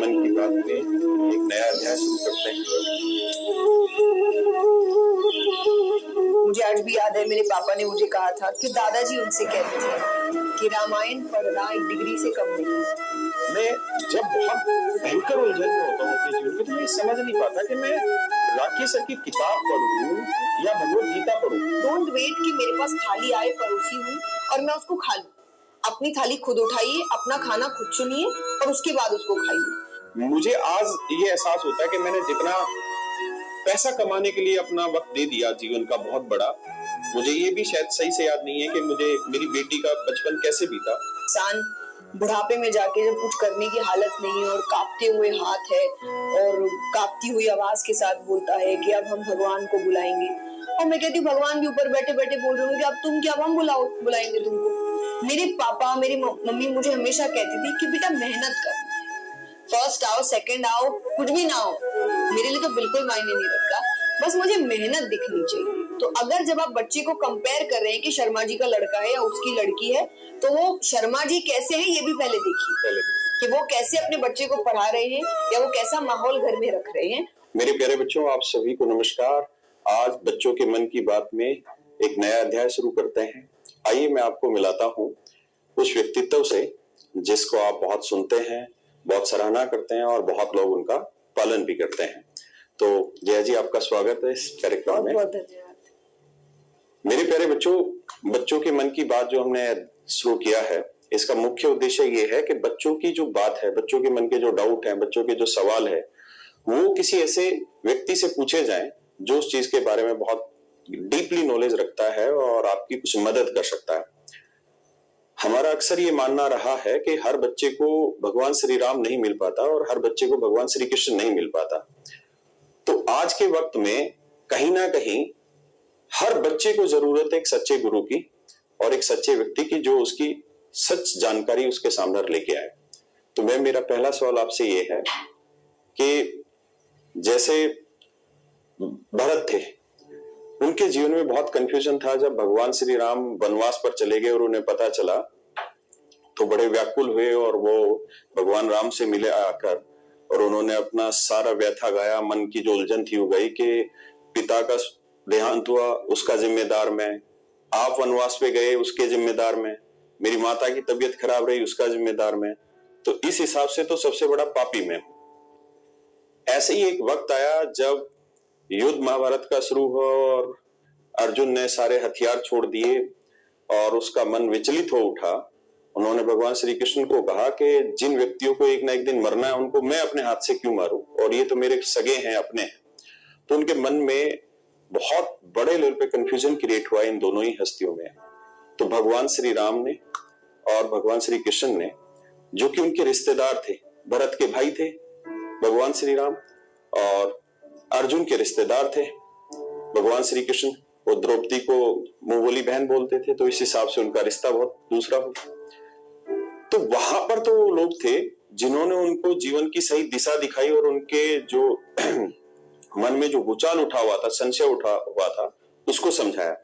मन की बात में एक नया अध्याय शुरू करते हैं। मुझे आज भी याद है, मेरे पापा ने मुझे कहा था कि दादाजी उनसे कहते थे कि रामायण पढ़ना एक डिग्री से कम नहीं है। मैं जब बहुत भयंकर उलझन में होता हूँ अपने जीवन में, तो मैं समझ नहीं पाता कि मैं राकेश सर की किताब पढ़ूं या भगवत गीता पढ़ूं। डोंट वेट कि मेरे पास थाली आए परोसी हुई और मैं उसको खा लूं। अपनी थाली खुद उठाइए, अपना खाना खुद चुनिए और उसके बाद उसको खाइए। मुझे आज ये एहसास होता है कि मैंने जितना पैसा कमाने के लिए अपना वक्त दे दिया जीवन का बहुत बड़ा, मुझे ये भी शायद सही से याद नहीं है कि मुझे मेरी बेटी का बचपन कैसे बीता। इंसान बुढ़ापे में जाके जब कुछ करने की हालत नहीं है और कांपते हुए हाथ है और कांपती हुई आवाज के साथ बोलता है कि अब हम भगवान को बुलाएंगे, और मैं कहती हूँ भगवान भी ऊपर बैठे बैठे बोल रहे होंगे कि अब तुम क्या, अब हम बुलाएंगे तुमको। मेरे पापा मेरी मम्मी मुझे हमेशा कहती थी कि बेटा मेहनत कर, फर्स्ट आओ सेकंड आओ कुछ भी ना हो, मेरे लिए तो बिल्कुल मायने नहीं रखता, बस मुझे मेहनत दिखनी चाहिए। तो अगर जब आप बच्चे को कंपेयर कर रहे हैं कि शर्मा जी का लड़का है या उसकी लड़की है, तो वो शर्मा जी कैसे हैं ये भी पहले देखिए कि वो कैसे अपने बच्चे को पढ़ा रहे हैं या वो कैसा माहौल घर में रख रहे हैं। मेरे प्यारे बच्चों, आप सभी को नमस्कार। आज बच्चों के मन की बात में एक नया अध्याय शुरू करते हैं। आइए मैं आपको मिलाता हूँ उस व्यक्तित्व से जिसको आप बहुत सुनते हैं, बहुत सराहना करते हैं और बहुत लोग उनका पालन भी करते हैं। तो जया जी, आपका स्वागत है इस कार्यक्रम में। बहुत धन्यवाद। मेरे प्यारे बच्चों के मन की बात जो हमने शुरू किया है, इसका मुख्य उद्देश्य ये है कि बच्चों की जो बात है, बच्चों के मन के जो डाउट है, बच्चों के जो सवाल है, वो किसी ऐसे व्यक्ति से पूछे जाएं जो उस चीज के बारे में बहुत डीपली नॉलेज रखता है और आपकी कुछ मदद कर सकता है। हमारा अक्सर ये मानना रहा है कि हर बच्चे को भगवान श्री राम नहीं मिल पाता और हर बच्चे को भगवान श्री कृष्ण नहीं मिल पाता। तो आज के वक्त में कहीं ना कहीं हर बच्चे को जरूरत है एक सच्चे गुरु की और एक सच्चे व्यक्ति की जो उसकी सच जानकारी उसके सामने लेके आए। तो मेरा पहला सवाल आपसे ये है कि जैसे भरत थे, उनके जीवन में बहुत कंफ्यूजन था। जब भगवान श्री राम वनवास पर चले गए और उन्हें पता चला तो बड़े व्याकुल हुए और वो भगवान राम से मिले आकर और उन्होंने अपना सारा व्यथा गाया। मन की जो उलझन थी वो गई कि पिता का देहांत हुआ, उसका जिम्मेदार मैं, आप वनवास पे गए उसके जिम्मेदार मैं, मेरी माता की तबीयत खराब रही उसका जिम्मेदार मैं, तो इस हिसाब से तो सबसे बड़ा पापी मैं। ऐसे ही एक वक्त आया जब युद्ध महाभारत का शुरू हुआ और अर्जुन ने सारे हथियार छोड़ दिए और उसका मन विचलित हो उठा। उन्होंने भगवान श्री कृष्ण को कहा कि जिन व्यक्तियों को एक ना एक दिन मरना है उनको मैं अपने हाथ से क्यों मारूं, और ये तो मेरे सगे हैं, अपने हैं। तो उनके मन में बहुत बड़े लेवल पे कंफ्यूजन क्रिएट हुआ इन दोनों ही हस्तियों में। तो भगवान श्री राम ने और भगवान श्री कृष्ण ने, जो कि उनके रिश्तेदार थे, भरत के भाई थे भगवान श्री राम और अर्जुन के रिश्तेदार थे भगवान श्री कृष्ण, वो द्रौपदी को मुंह बोली बहन बोलते थे, तो इस हिसाब से उनका रिश्ता बहुत दूसरा हो। तो वहां पर तो वो लोग थे जिन्होंने उनको जीवन की सही दिशा दिखाई और उनके जो मन में जो भूचाल उठा हुआ था, संशय उठा हुआ था, उसको समझाया।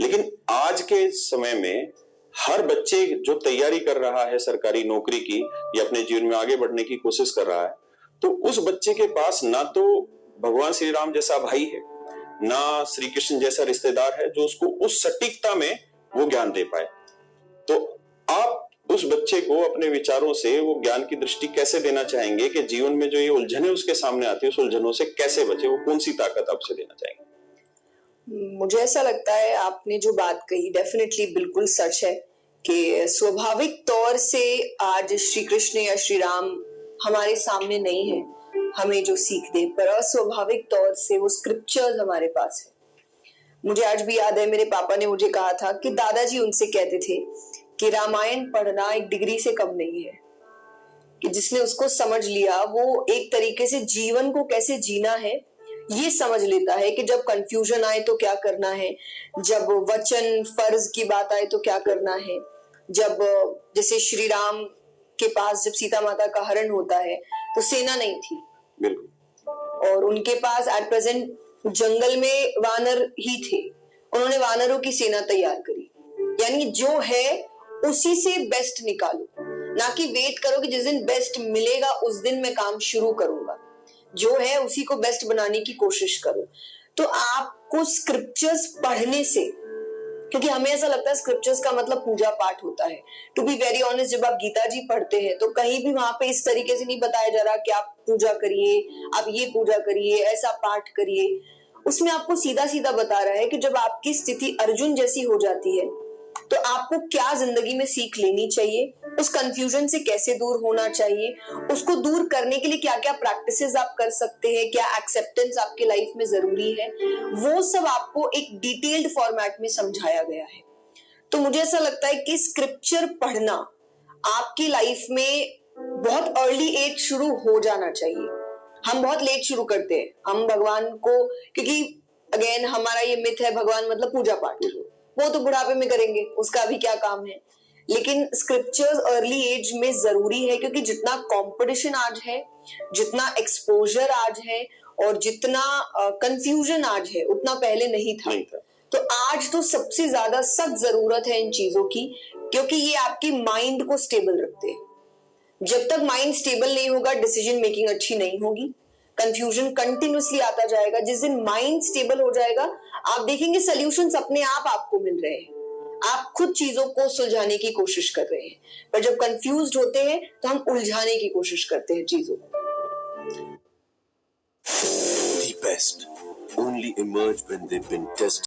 लेकिन आज के समय में हर बच्चे जो तैयारी कर रहा है सरकारी नौकरी की या अपने जीवन में आगे बढ़ने की कोशिश कर रहा है, तो उस बच्चे के पास ना तो भगवान श्री राम जैसा भाई है, ना श्री कृष्ण जैसा रिश्तेदार है जो उसको उस सटीकता में वो ज्ञान दे पाए। तो आप उस बच्चे को अपने विचारों से वो ज्ञान की दृष्टि कैसे देना चाहेंगे कि जीवन में जो ये उलझने उसके सामने आती है, उस उलझनों से कैसे बचे? वो कौन सी ताकत आपसे देना चाहेंगे? मुझे ऐसा लगता है आपने जो बात कही डेफिनेटली बिल्कुल सच है कि स्वाभाविक तौर से आज श्री कृष्ण या श्री राम हमारे सामने नहीं है हमें जो सीख दे, पर अस्वाभाविक तौर से वो स्क्रिप्चर्स हमारे पास है। मुझे आज भी याद है, मेरे पापा ने मुझे कहा था कि दादाजी उनसे कहते थे कि रामायण पढ़ना एक डिग्री से कम नहीं है, कि जिसने उसको समझ लिया वो एक तरीके से जीवन को कैसे जीना है ये समझ लेता है कि जब कंफ्यूजन आए तो क्या करना है, जब वचन फर्ज की बात आए तो क्या करना है, जब जैसे श्री राम के पास जब सीता माता का हरण होता है तो सेना नहीं थी और उनके पास एट प्रेजेंट जंगल में वानर ही थे, उन्होंने वानरों की सेना तैयार करी, यानी जो है उसी से बेस्ट निकालो। ना कि वेट करो कि जिस दिन बेस्ट मिलेगा उस दिन मैं काम शुरू करूंगा, जो है उसी को बेस्ट बनाने की कोशिश करो। तो आपको स्क्रिप्चर्स पढ़ने से, क्योंकि हमें ऐसा लगता है स्क्रिप्चर्स का मतलब पूजा पाठ होता है। टू बी वेरी ऑनेस्ट, जब आप गीता जी पढ़ते हैं तो कहीं भी वहां पे इस तरीके से नहीं बताया जा रहा कि आप पूजा करिए, आप ये पूजा करिए, ऐसा पाठ करिए। उसमें आपको सीधा सीधा बता रहा है कि जब आपकी स्थिति अर्जुन जैसी हो जाती है तो आपको क्या जिंदगी में सीख लेनी चाहिए, उस कंफ्यूजन से कैसे दूर होना चाहिए, उसको दूर करने के लिए क्या क्या प्रैक्टिसेस आप कर सकते हैं, क्या एक्सेप्टेंस आपके लाइफ में जरूरी है, वो सब आपको एक डिटेल्ड फॉर्मेट में समझाया गया है। तो मुझे ऐसा लगता है कि स्क्रिप्चर पढ़ना आपकी लाइफ में बहुत अर्ली एज शुरू हो जाना चाहिए। हम बहुत लेट शुरू करते हैं, हम भगवान को, क्योंकि अगेन हमारा ये मिथ है भगवान मतलब पूजा पाठ, वो तो बुढ़ापे में करेंगे, उसका भी क्या काम है। लेकिन स्क्रिप्चर्स अर्ली एज में जरूरी है, क्योंकि जितना कंपटीशन आज है, जितना एक्सपोजर आज है और जितना कंफ्यूजन आज है, उतना पहले नहीं था। तो आज तो सबसे ज्यादा सख्त जरूरत है इन चीजों की, क्योंकि ये आपके माइंड को स्टेबल रखते हैं। जब तक माइंड स्टेबल नहीं होगा, डिसीजन मेकिंग अच्छी नहीं होगी, कंफ्यूजन कंटिन्यूसली आता जाएगा। जिस दिन माइंड स्टेबल हो जाएगा, आप देखेंगे सॉल्यूशंस अपने आप आपको मिल रहे हैं, आप खुद चीजों को सुलझाने की कोशिश कर रहे हैं। पर जब कंफ्यूज्ड होते हैं तो हम उलझाने की कोशिश करते हैं चीजों को। The best only emerge when they've been tested.